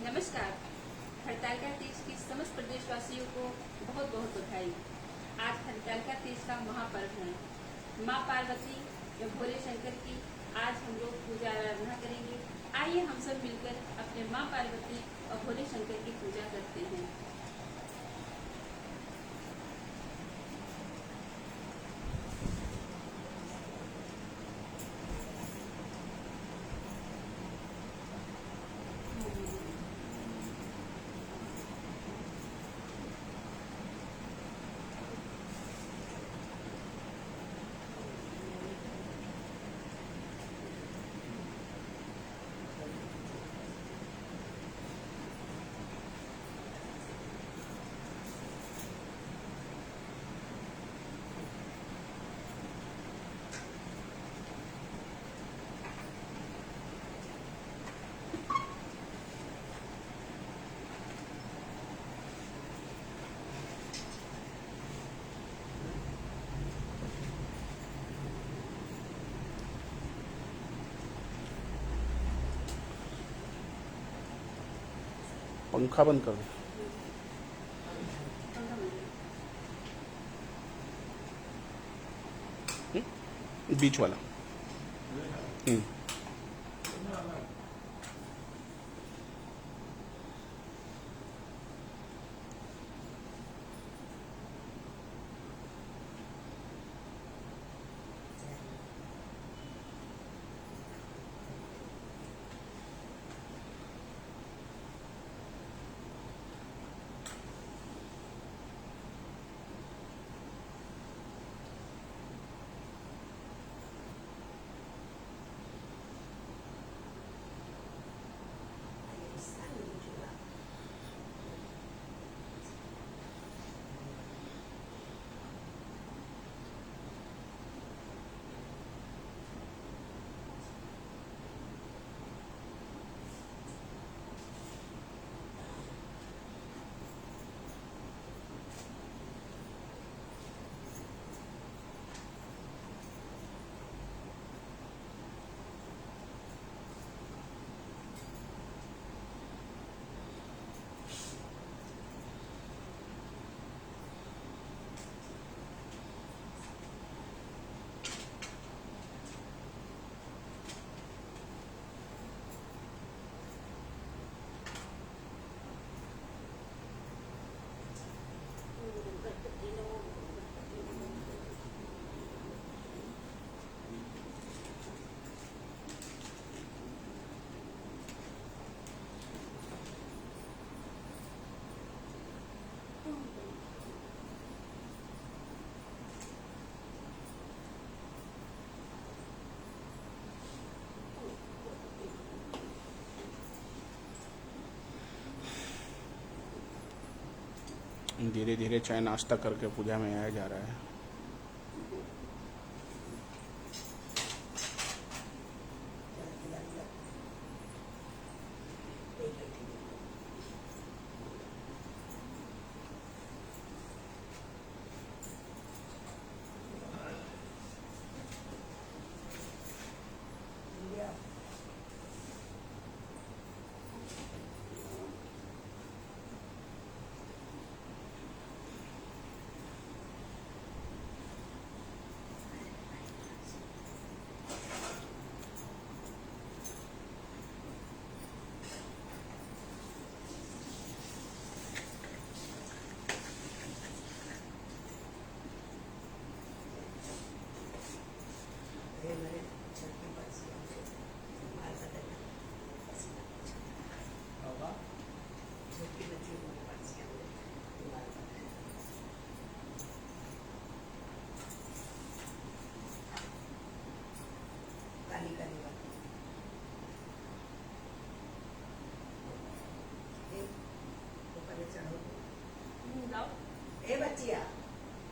नमस्कार। हरतालिका तीज की समस्त प्रदेशवासियों को बहुत बहुत बधाई। आज हरतालिका तीज का महापर्व है। माँ पार्वती या भोले शंकर की आज हम लोग पूजा आराधना करेंगे। आइए हम सब मिलकर अपने माँ पार्वती और भोले शंकर की पूजा करते हैं। पंखा बंद कर दो। बीच वाला। धीरे धीरे चाय नाश्ता करके पूजा में आया जा रहा है।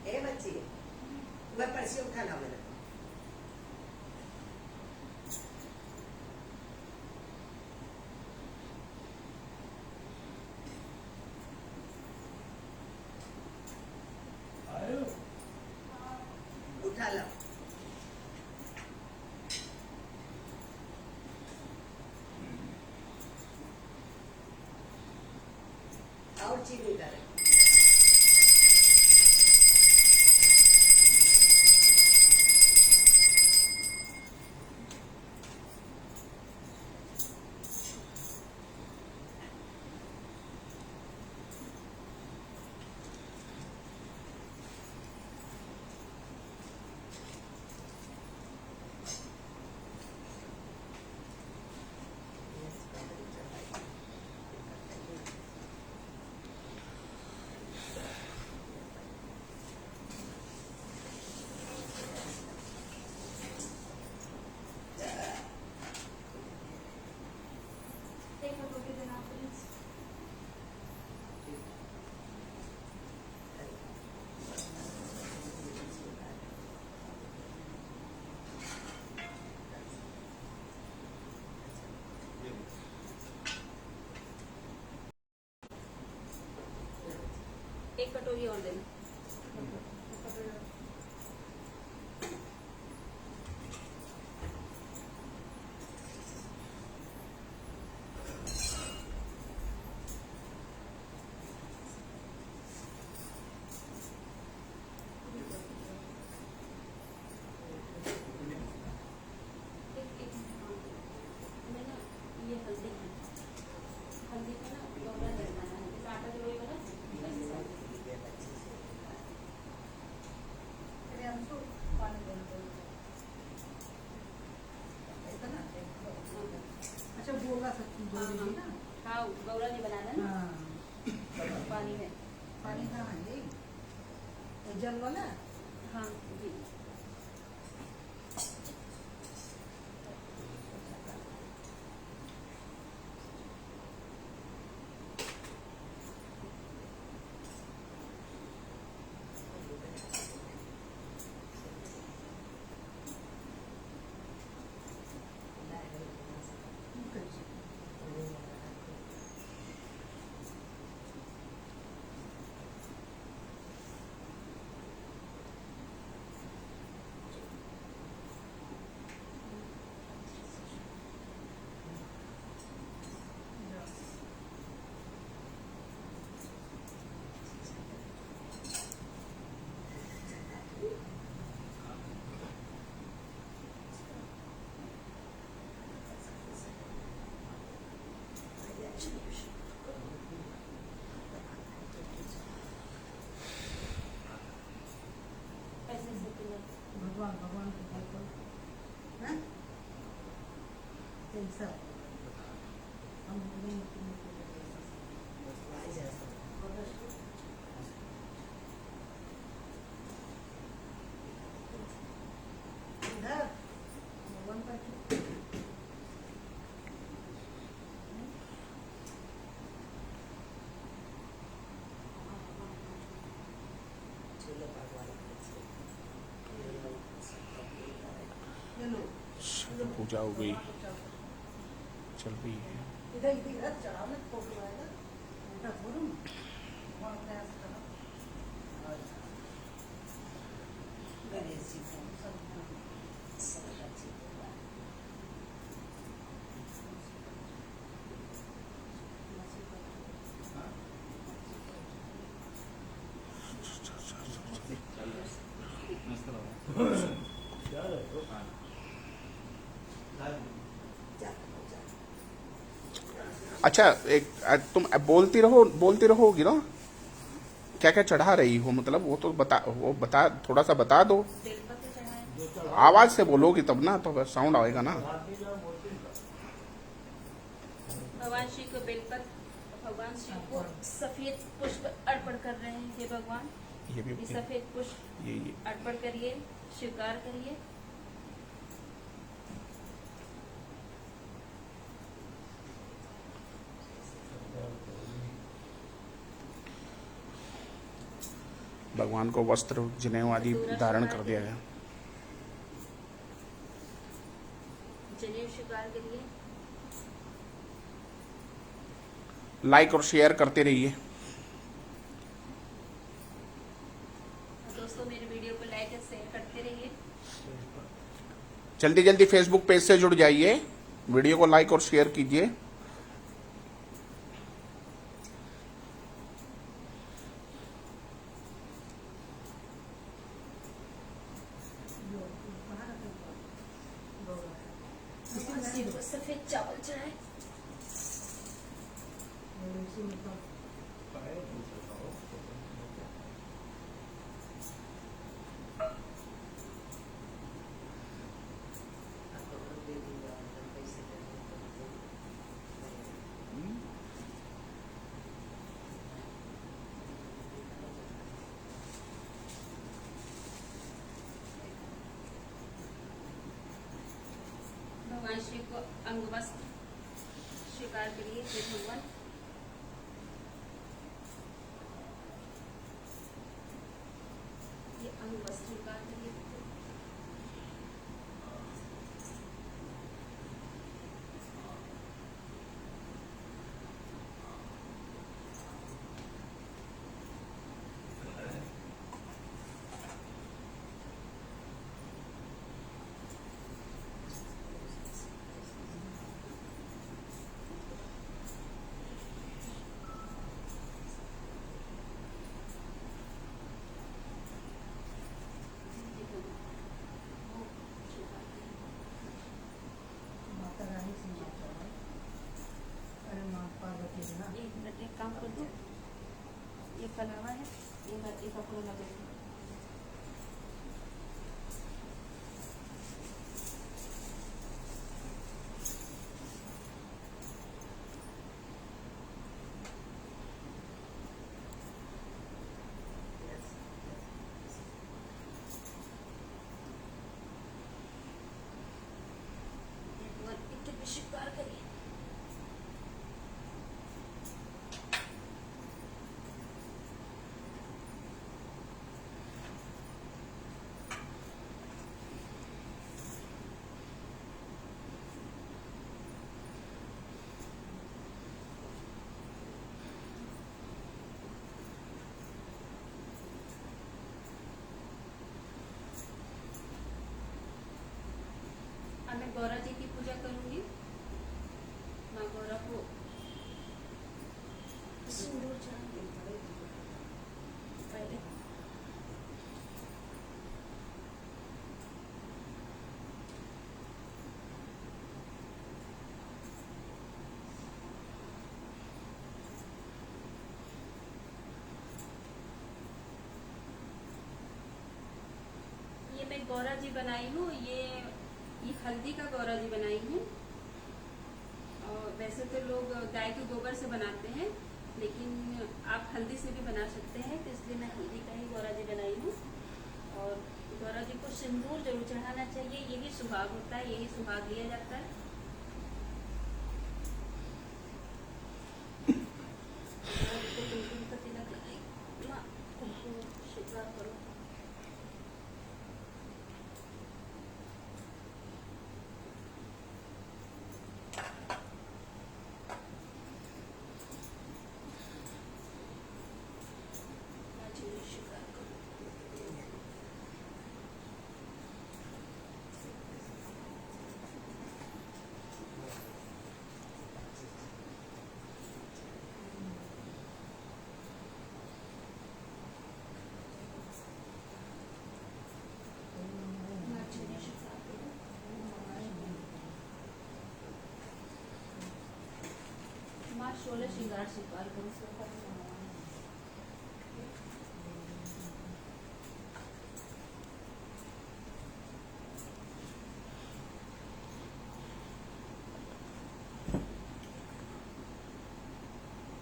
ए बच्ची वह पर्ची उठा ला मेरा। उठा ला। और चीनी करे एक कटोरी और देना। ये हल्दी है, हल्दी का ना पाउडर लगाना है, जैसे आटा जो होगा ना वैसे। अच्छा बोला सकती जोड़ी ना। हाँ गौरा ने बनाना ना हाँ पानी में। पानी कहाँ है ये जल वाला। हाँ जी। ऐसे ऐसे पिलर। भगवान भगवान को देखो हैं ऐसा हम नहीं इधर भगवान का ये लो पूजा हो गई, चल रही है। इधर इधर इधर चढ़ाओ ना फोटो आएगा उल्टा छोड़ो ना भगवान प्रयास करो गणेश जी को सब अच्छी अच्छा एक तुम बोलती रहोगी ना, क्या क्या चढ़ा रही हो, मतलब वो तो बता थोड़ा सा बता दो। बेलपत्र चढ़ाए। आवाज से बोलोगी तब ना, तो साउंड आएगा ना। भगवान श्री को बेलपत्र, भगवान शिव को सफेद पुष्प अर्पण कर रहे हैं। हे भगवान ये भी ये सफेद पुष्प ये अर्पण करिए, स्वीकार करिए। भगवान को वस्त्र जनेऊ आदि धारण कर दिया है। जनेऊ स्वीकार करिए। लाइक और शेयर करते रहिए। दोस्तों मेरे वीडियो को लाइक और शेयर करते रहिए। जल्दी जल्दी फेसबुक पेज से जुड़ जाइए, वीडियो को लाइक और शेयर कीजिए। शिव को सफेद चावल चढ़ाए। इसी मतलब आपको दे दिया पैसे भगवान शिव को अंगवस्त्र स्वीकार करिए। हे भगवान, ये अंगवस्त्र स्वीकार करिए। माता रानी से माता है। अरे माँ पार्वती है ना। एक मिनट, एक काम कर दो, ये फलावा है, ये कपड़ा लगा दो। स्वीकार करिए। अब मैं गौरा जी की पूजा करूंगी। माँ गौरा को सिंदूर चढ़ाऊंगी पहले। ये मैं गौरा जी बनाई हूँ। ये हल्दी का गौरा जी बनाई हूँ। और वैसे तो लोग गाय के गोबर से बनाते हैं, लेकिन आप हल्दी से भी बना सकते हैं, तो इसलिए मैं हल्दी का ही गौरा जी बनाई हूँ। और गौरा जी को सिंदूर जरूर चढ़ाना चाहिए, यही सुहाग होता है, यही सुहाग लिया जाता है। गौरा जी को कुमकुम का तिलक लगाइए। माँ, कुमकुम स्वीकार करो। माँ 16 श्रृंगार स्वीकार करो।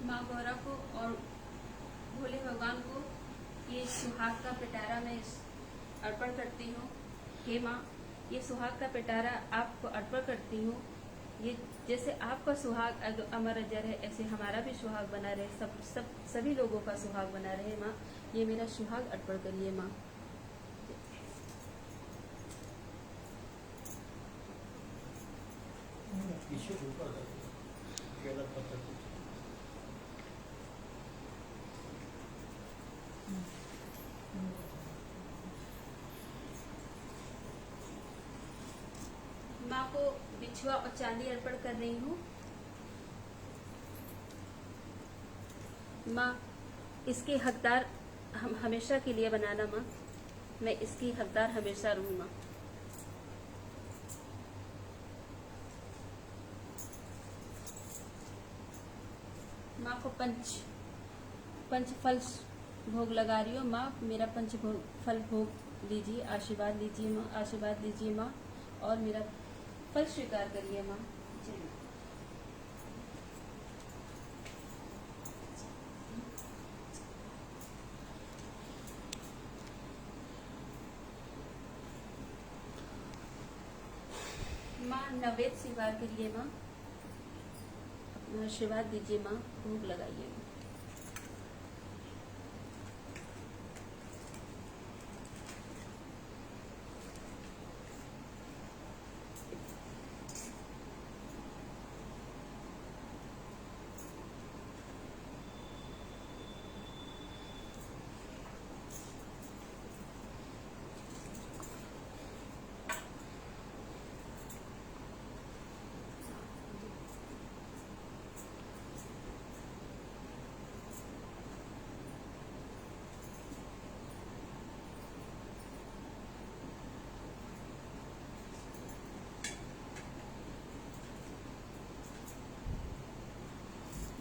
माँ गौरा को और भोले भगवान को ये सुहाग का पिटारा मैं अर्पण करती हूँ। हे माँ, ये सुहाग का पिटारा आपको अर्पण करती हूँ। ये जैसे आपका सुहाग अमर अजर है, ऐसे हमारा भी सुहाग बना रहे, सभी लोगों का सुहाग बना रहे। माँ, ये मेरा सुहाग अर्पण करिए। माँ, माँ को बिछुआ और चांदी अर्पण कर रही हूँ। माँ, इसके हकदार हम हमेशा के लिए बनाना। माँ, मैं इसकी हकदार हमेशा रहूँ। माँ, माँ को पंच फल भोग लगा रही हूँ। माँ मेरा फल भोग लीजिए, आशीर्वाद लीजिए माँ, आशीर्वाद लीजिए माँ, और मेरा फल स्वीकार करिए माँ। जय माँ। माँ नैवेद्य स्वीकार करिए माँ, अपना आशीर्वाद दीजिए माँ, भोग लगाइए माँ।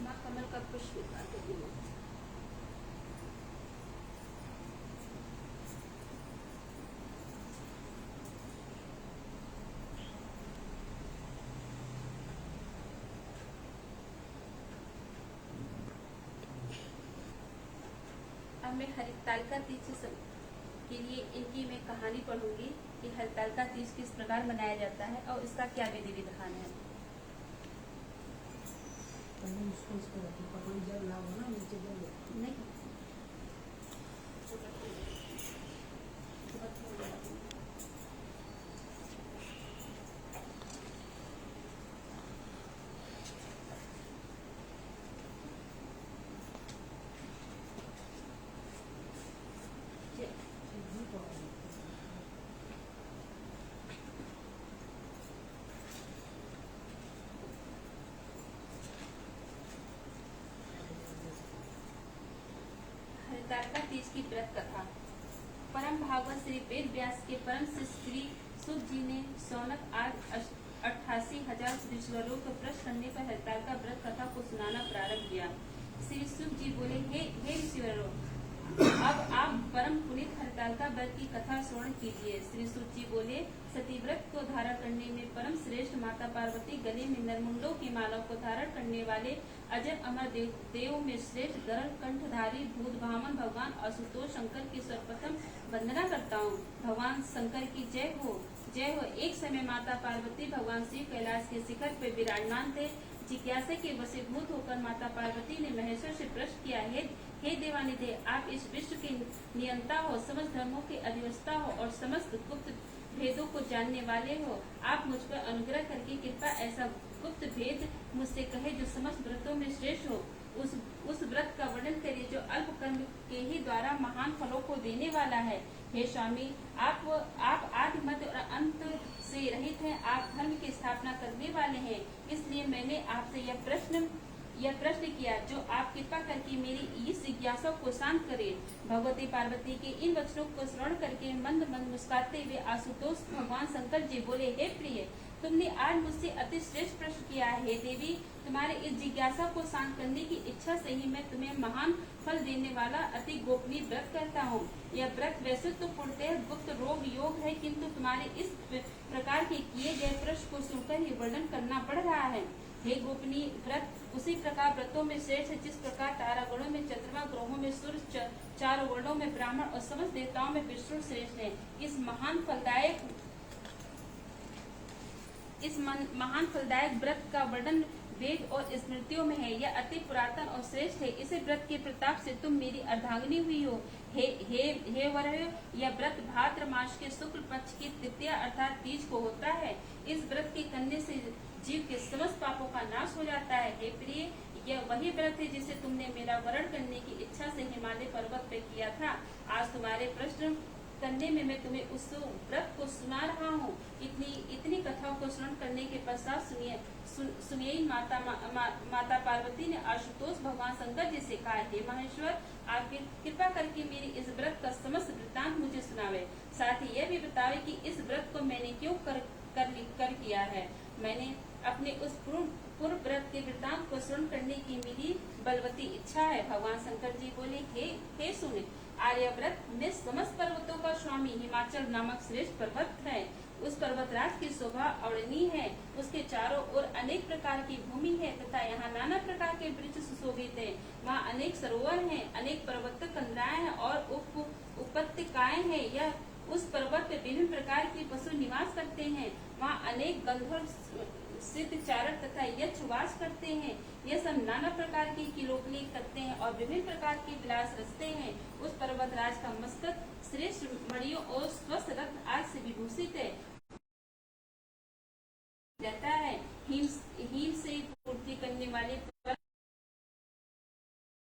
माँ कमल का पुष्प स्वीकार करिए माँ। अब मैं हरितालिका तीज के लिए इनकी मैं कहानी पढ़ूंगी कि हरितालिका तीज किस प्रकार मनाया जाता है और इसका क्या विधि विधान है। पहले उसको इस पर रखो, पकड़ी जल लाओ ना, नीचे जल नहीं हरितालिका तीज की व्रत कथा। परम भागवत श्री वेद व्यास के परम शिष्य श्री सुत जी ने सौनक आज 88,000 ऋषिवरों को प्रश्न करने पर हरितालिका व्रत कथा को सुनाना प्रारंभ किया। श्री सुत जी बोले, हे ऋषिवरों, अब आप परम पुनीत हरितालिका व्रत की कथा श्रवण कीजिए। श्री सुत जी बोले, सतीव्रत को धारण करने में परम श्रेष्ठ माता पार्वती गले में नरमुंडों की मालाओं को धारण करने वाले अजय अमर देवों में श्रेष्ठ गरुड़ कंठधारी भूत भामन भगवान आशुतोष शंकर की सर्वप्रथम वंदना करता हूँ। भगवान शंकर की जय हो, जय हो। एक समय माता पार्वती भगवान शिव कैलाश के शिखर पर विराजमान थे। जिज्ञासा के वशीभूत होकर माता पार्वती ने महेश्वर से प्रश्न किया, हे देवानिधे, आप इस विश्व के नियंता हो, समस्त धर्मों के अधिवक्ता हो और समस्त गुप्त भेदों को जानने वाले हो। आप मुझ पर अनुग्रह करके कृपा ऐसा गुप्त भेद मुझसे कहे जो समस्त व्रतों में श्रेष्ठ हो। उस व्रत का वर्णन करिए जो अल्प कर्म के ही द्वारा महान फलों को देने वाला है। हे स्वामी, आप आदि मध्य और अंत से रहित हैं। आप धर्म की स्थापना करने वाले हैं। इसलिए मैंने आपसे यह प्रश्न किया जो आप कृपा करके मेरी इस जिज्ञासा को शांत करे। भगवती पार्वती के इन वचनों को श्रवण करके मंद मंद मुस्कुराते हुए आशुतोष भगवान शंकर जी बोले, हे प्रिय, तुमने आज मुझसे अति श्रेष्ठ प्रश्न किया है। हे देवी, तुम्हारे इस जिज्ञासा को शांत करने की इच्छा से ही मैं तुम्हें महान फल देने वाला अति गोपनीय व्रत करता हूँ। यह व्रत वैसे तो पूर्णतः गुप्त रोग योग है, किंतु तुम्हारे इस प्रकार के किए गए प्रश्न को सुनकर ही वर्णन करना पड़ रहा है। हे गोपनीय व्रत उसी प्रकार व्रतों में श्रेष्ठ है जिस प्रकार तारागणों में चंद्रमा, ग्रहों में सूर्य, चारों वर्णों में ब्राह्मण और समस्त देवताओं में विष्णु श्रेष्ठ है। इस महान फलदायक व्रत का वर्णन वेद और स्मृतियों में है। यह अति पुरातन और श्रेष्ठ है। इस व्रत के प्रताप से तुम मेरी अर्धांगिनी हुई हो। हे वरह, यह व्रत भाद्र मास के शुक्ल पक्ष की तृतीया अर्थात तीज को होता है। इस व्रत के करने से जीव के समस्त पापों का नाश हो जाता है। हे प्रिय, यह वही व्रत है जिसे तुमने मेरा वरण करने की इच्छा से हिमालय पर्वत पे किया था। आज तुम्हारे प्रश्न करने में मैं तुम्हें उस व्रत को सुना रहा हूँ। इतनी कथाओं को श्रवण करने के पश्चात सुनिए माता पार्वती ने आशुतोष भगवान शंकर जी से कहा, हे महेश्वर, आप कृपा करके मेरी इस व्रत का समस्त वृत्तांत मुझे सुनावे। साथ ही यह भी बतावे कि इस व्रत को मैंने क्यों कर किया है। मैंने अपने उस पूर्व व्रत के वृतांत को श्रवण करने की मेरी बलवती इच्छा है। भगवान शंकर जी बोले, हे सुने, आर्यव्रत में समस्त पर्वतों का स्वामी हिमाचल नामक श्रेष्ठ पर्वत है। उस पर्वतराज की शोभा अवर्णनीय है। उसके चारों ओर अनेक प्रकार की भूमि है तथा यहाँ नाना प्रकार के वृक्ष सुशोभित है। वहाँ अनेक सरोवर हैं, अनेक पर्वत कंदराएं हैं और उपत्यकाएं हैं। यह उस पर्वत पे विभिन्न प्रकार के पशु निवास करते हैं। वहाँ अनेक गंधर्व, सिद्ध, चारक तथा यक्ष वास करते हैं। यह सब नाना प्रकार की किलोकली करते हैं और विभिन्न प्रकार की विलास रचते हैं। उस पर्वतराज का मस्तक श्रेष्ठ मणियों और स्वस्थ रत्न आदि से विभूषित है रहता है। हिम से पूर्ति करने वाले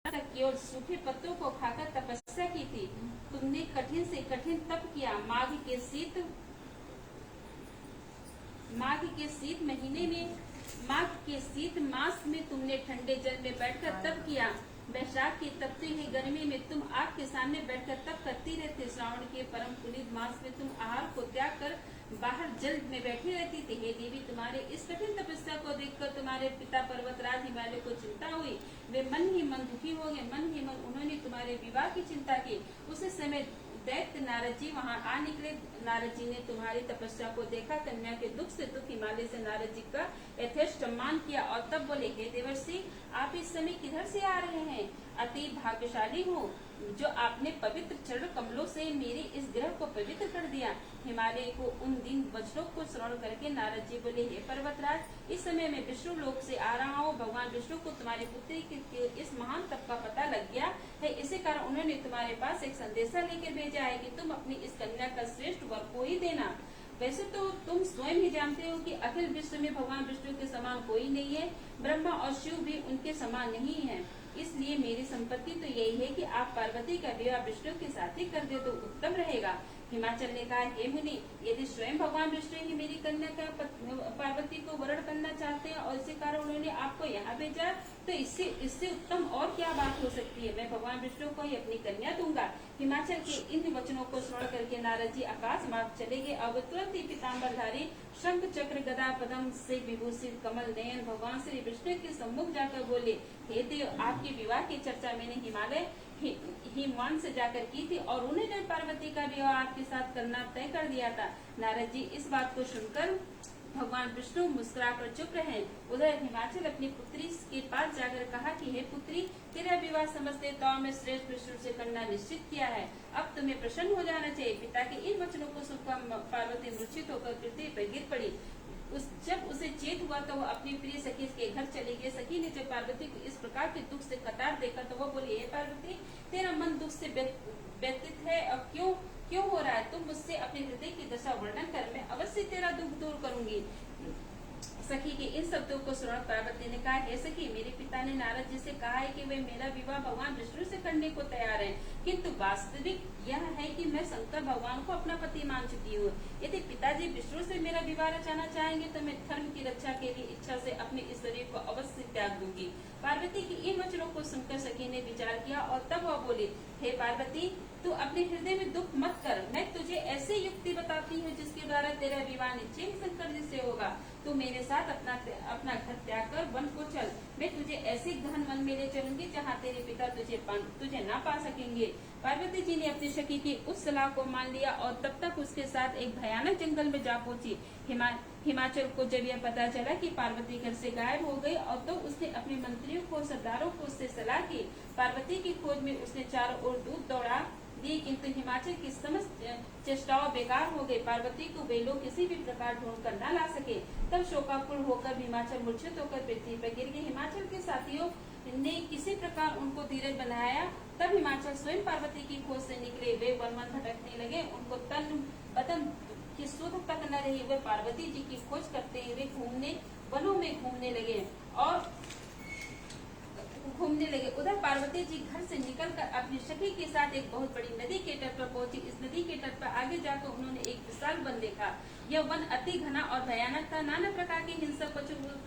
केवल सूखे पत्तों को खाकर तपस्या की थी। तुमने कठिन से कठिन तप किया। माघ के शीत मास में तुमने ठंडे जल में बैठकर तप किया। वैशाख की तपती हुई गर्मी में तुम आग के सामने बैठकर तप करती रहती। श्रावण के परम पुनीत मास में तुम आहार को त्याग कर बाहर जल में बैठी रहती थी। हे देवी, तुम्हारे इस कठिन तपस्या को देखकर तुम्हारे पिता पर्वतराज हिमालय को चिंता हुई। वे मन ही मन दुखी हो गए। मन ही मन उन्होंने तुम्हारे विवाह की चिंता की। उसी समय दैत्य नारद जी वहाँ आ निकले। नारद जी ने तुम्हारी तपस्या को देखा। कन्या के दुख से दुख हिमालय से नारद जी का यथेष्ट सम्मान किया और तब बोले, हे देवर्षि, आप इस समय किधर से आ रहे हैं? अति भाग्यशाली हूँ जो आपने पवित्र चरण कमलों से मेरे इस ग्रह को पवित्र कर दिया। हिमालय को उन दिन वचनों को श्रवण करके नारद जी बोले, हे पर्वतराज, इस समय मैं विष्णु लोक से आ रहा हूँ। भगवान विष्णु को तुम्हारी पुत्री के इस महान तप का पता लग गया है। इसी कारण उन्होंने तुम्हारे पास एक संदेशा लेकर भेजा है कि तुम अपनी इस कन्या का श्रेष्ठ वर को ही देना। वैसे तो तुम स्वयं ही जानते हो कि अखिल विश्व में भगवान विष्णु के समान कोई नहीं है। ब्रह्मा और शिव भी उनके समान नहीं है। इसलिए मेरी संपत्ति तो यही है कि आप पार्वती का विवाह विष्णु के साथ ही कर दे तो उत्तम रहेगा। हिमाचल ने कहा, हे मुनि, यदि स्वयं भगवान विष्णु ही मेरी कन्या का पार्वती को वरण करना चाहते हैं और इसी कारण उन्होंने आपको यहाँ भेजा, तो इससे उत्तम और क्या बात हो सकती है। मैं भगवान विष्णु को ही अपनी कन्या दूंगा। हिमाचल के इन वचनों को श्रवण करके नारद जी आकाश मार्ग चले गए। अब तुरंत ही पीताम्बरधारी शंख चक्र गदा पदम से विभूषित कमल नयन भगवान श्री विष्णु के सम्मुख जाकर बोले, हे देव, आपके विवाह की चर्चा मैंने हिमालय हिमवान से जाकर की थी और उन्होंने पार्वती का विवाह आपके साथ करना तय कर दिया था। नारद जी इस बात को सुनकर भगवान विष्णु मुस्कुराकर चुप रहे। उधर हिमाचल अपनी पुत्री के पास जाकर कहा कि हे पुत्री, तेरा विवाह समस्त देवताओं में श्रेष्ठ विष्णु से करना निश्चित किया है। अब तुम्हें प्रसन्न हो जाना चाहिए। पिता के इन वचनों को सुनकर पार्वती मूर्छित होकर पृथ्वी पर गिर पड़ी। जब उसे चेत हुआ तो वो अपनी प्रिय सखी के घर चली गई। सखी ने जब पार्वती को इस प्रकार के दुख से कतार देखा तो वो बोली, हे पार्वती, तेरा मन दुख से व्यतीत है और क्यों हो रहा है? तुम मुझसे अपने हृदय की दशा वर्णन कर, मैं अवश्य तेरा दुख दूर करूंगी। सखी के इन शब्दों को सुन पार्वती ने कहा, हे सखी, मेरे पिता ने नारद जी से कहा है कि वे मेरा विवाह भगवान विष्णु से करने को तैयार हैं, किंतु वास्तविक यह है कि मैं शंकर भगवान को अपना पति मान चुकी हूँ। यदि पिताजी विष्णु से मेरा विवाह रचाना चाहेंगे तो मैं धर्म की रक्षा के लिए इच्छा से अपने इस शरीर को अवश्य त्याग दूंगी। पार्वती की इन वचनों को सुनकर सखी ने विचार किया और तब वह बोली, हे पार्वती, तू अपने हृदय में दुख मत कर। मैं तुझे ऐसी युक्ति बताती हूँ जिसके द्वारा तेरा विवाह निश्चय ही शंकर जी से होगा। तू मेरे साथ अपना घर त्याग कर वन को चल। मैं तुझे ऐसे गहन वन में ले चलूंगी जहाँ तेरे पिता तुझे ना पा सकेंगे। पार्वती जी ने अपनी सखी की उस सलाह को मान लिया और तब तक उसके साथ एक भयानक जंगल में जा पहुंची। हिमाचल को जब यह पता चला कि पार्वती घर से गायब हो गई और तो उसने अपने मंत्रियों को, सरदारों को उससे सलाह की। पार्वती की खोज में उसने चारों ओर दूत दौड़ा दी, किंतु हिमाचल की समस्त चेष्टाओं बेकार हो गई। पार्वती को वे लोग किसी भी प्रकार ढूंढ कर न ला सके। तब शोकाकुल होकर हिमाचल मूर्छित होकर पृथ्वी पर गिर गए। हिमाचल के साथियों ने किसी प्रकार उनको धीरज बनाया। तब हिमाचल स्वयं पार्वती की खोज से निकले। वे वन भटकने लगे। उनको तन बदन की सुध तक न रही। वे पार्वती जी की खोज करते हुए वनों में घूमने घूमने लगे। उधर पार्वती जी घर से निकलकर अपनी सखी के साथ एक बहुत बड़ी नदी के तट पर पहुंची। इस नदी के तट पर आगे जाकर उन्होंने एक विशाल वन देखा। यह वन अति घना और भयानक था। नाना प्रकार के हिंसक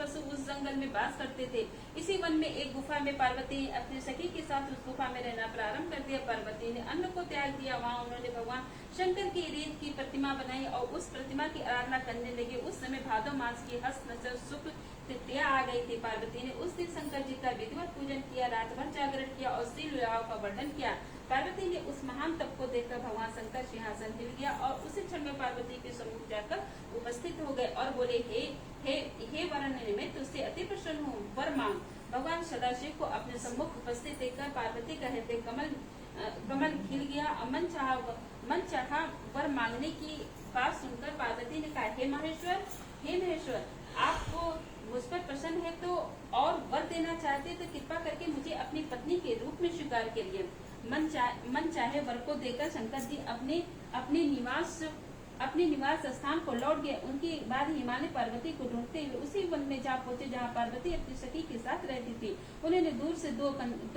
पशु उस जंगल में वास करते थे। इसी वन में एक गुफा में पार्वती ने अपनी सखी के साथ उस गुफा में रहना प्रारंभ कर दिया। पार्वती ने अन्न को त्याग दिया। वहाँ उन्होंने भगवान शंकर की रेत की प्रतिमा बनाई और उस प्रतिमा की आराधना करने लगे। उस समय भादो मास की हस्त नक्षत्र शुक्ल तृतीया आ गई थी। पार्वती ने उस दिन शंकर जी का विधिवत पूजन किया, रात भर जागरण किया और श्री लीलाओं का वर्णन किया। पार्वती ने उस महान तप को देखकर भगवान शंकर सिंहासन हिल गया और उसी क्षण में पार्वती के सम्मुख जाकर उपस्थित हो गए और बोले, हे वरण, मैं तुझसे अति प्रसन्न हूँ, वर मांग। भगवान सदाशिव को अपने सम्मुख उपस्थित देखकर पार्वती का हृदय कमल खिल गया और मन चाहा वर मांगने की बात सुनकर पार्वती ने कहा, हे महेश्वर, आपको मुझ पर प्रसन्न है तो और वर देना चाहते तो कृपा करके मुझे अपनी पत्नी के रूप में स्वीकार करिए। मन चाहे वर को देकर शंकर जी अपने निवास स्थान को लौट गए। उनके बाद हिमालय पार्वती को ढूंढते हुए उसी वन में जा पहुंचे जहां पार्वती अपनी सखी के साथ रहती थी। उन्होंने दूर से दो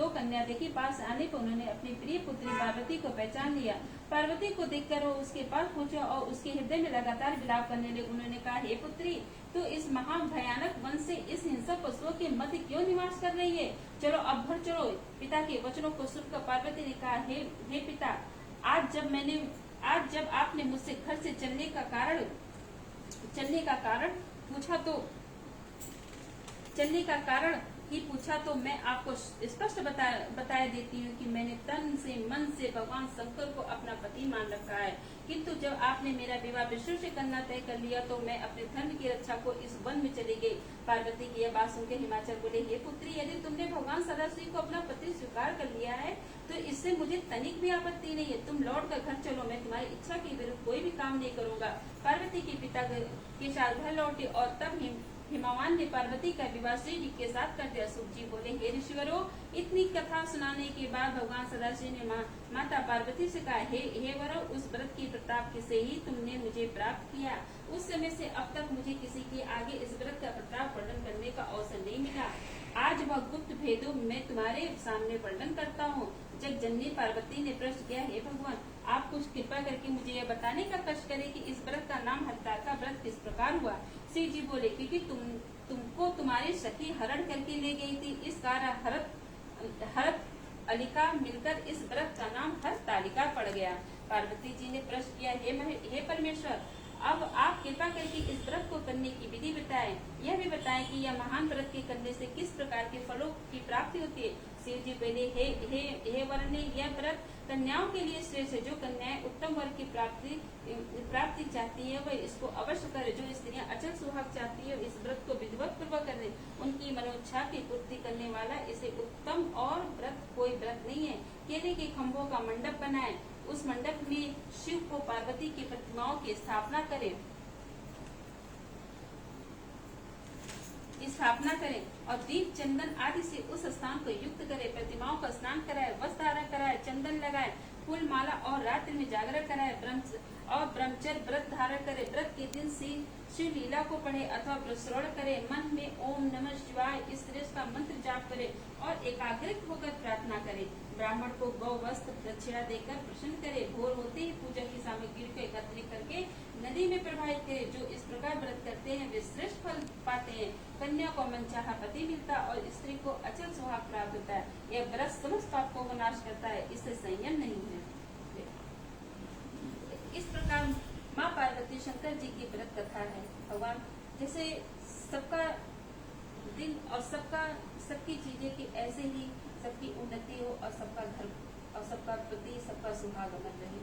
कन्या देखी। पास आने पर उन्होंने अपनी प्रिय पुत्री पार्वती को पहचान लिया। पार्वती को देखकर वो उसके पास पहुंचे और उसके हृदय में लगातार विलाप करने लगे। उन्होंने कहा, हे पुत्री, तो इस महाभयानक वन से इस हिंसक पशुओं के मध्य क्यों निवास कर रही है? चलो अब घर चलो। पिता के वचनों को सुनकर पार्वती ने कहा, हे पिता, आज जब आपने मुझसे घर से चलने का कारण पूछा तो मैं आपको स्पष्ट बता देती हूँ कि मैंने तन से मन से भगवान शंकर को अपना पति मान रखा है। किंतु जब आपने मेरा विवाह विष्णु से करना तय कर लिया तो मैं अपने धर्म की रक्षा को इस वन में चली गई। पार्वती की यह बात सुनकर हिमाचल बोले, हे पुत्री, यदि तुमने भगवान सदाशिव को अपना पति स्वीकार कर लिया है तो इससे मुझे तनिक भी आपत्ति नहीं है। तुम लौट कर घर चलो, मैं तुम्हारी इच्छा के विरुद्ध कोई भी काम नहीं करूंगा। पार्वती के पिता के साथ घर लौटे और तब हिमवान ने पार्वती का विवाह श्री जी के साथ कर दिया। सुख जी बोले, हे ऋषिवरों, इतनी कथा सुनाने के बाद भगवान सदाशिव ने माता पार्वती से कहा, हे वरो, उस व्रत की प्रताप से ही तुमने मुझे प्राप्त किया। उस समय से अब तक मुझे किसी के आगे इस व्रत का प्रताप वर्णन करने का अवसर नहीं मिला। आज वह गुप्त भेदों मैं तुम्हारे सामने वर्णन करता हूँ। जग जननी पार्वती ने प्रश्न किया, हे भगवान, आप कुछ कृपा करके मुझे यह बताने का कष्ट करें कि इस व्रत का नाम हरतालिका व्रत किस प्रकार हुआ। शिव जी बोले, क्योंकि तुमको तुम्हारी सखी हरण करके ले गई थी, इस कारण हरत अलिका मिलकर इस व्रत का नाम हरतालिका पड़ गया। पार्वती जी ने प्रश्न किया, हे परमेश्वर, अब आप कृपा करके इस व्रत को करने की विधि बताएं। यह भी बताएं कि यह महान व्रत के करने से किस प्रकार के फलों की प्राप्ति होती है। शिव जी बोले, हे वरने, यह व्रत कन्याओं के लिए श्रेष्ठ है। जो कन्याएं उत्तम वर्ग की प्राप्ति चाहती है वह इसको अवश्य करे। जो स्त्रियां अचल सुहाग चाहती है इस व्रत को विधिवत पूर्वक करे। उनकी मनोच्छा की पूर्ति करने वाला इसे उत्तम और व्रत कोई व्रत नहीं है। केले के खम्भों का मंडप बनाए, उस मंडप में शिव को पार्वती की प्रतिमाओं की स्थापना करें और दीप चंदन आदि से उस स्थान को युक्त करे। प्रतिमाओं का स्नान कराए, वस्त्र धारण कराए, चंदन लगाए, फूल माला और रात्रि में जागरण कराए और ब्रह्मचर्य व्रत धारण करे। व्रत के दिन शिव लीला को पढ़े अथवा श्रवण करे। मन में ओम नमः शिवाय इस श्रेष्ठ का मंत्र जाप करे और एकाग्रित होकर प्रार्थना करे। ब्राह्मण को गौ वस्त्र दक्षिणा देकर प्रसन्न करे। भोर होते ही पूजा की सामग्री को एकत्रित करके नदी में प्रवाहित करे। जो इस प्रकार व्रत करते हैं वे श्रेष्ठ फल पाते हैं। कन्या को मनचाहा पति मिलता है और स्त्री को अचल सुहाग प्राप्त होता है। यह व्रत समस्त पापों को नाश करता है, इससे संयम नहीं है। इस प्रकार माँ पार्वती शंकर जी की व्रत कथा है। भगवान जैसे सबका दिल और सबकी चीजें की ऐसे ही सबकी उन्नति हो और सबका घर और सबका प्रति सबका सुहाग अमर रहे।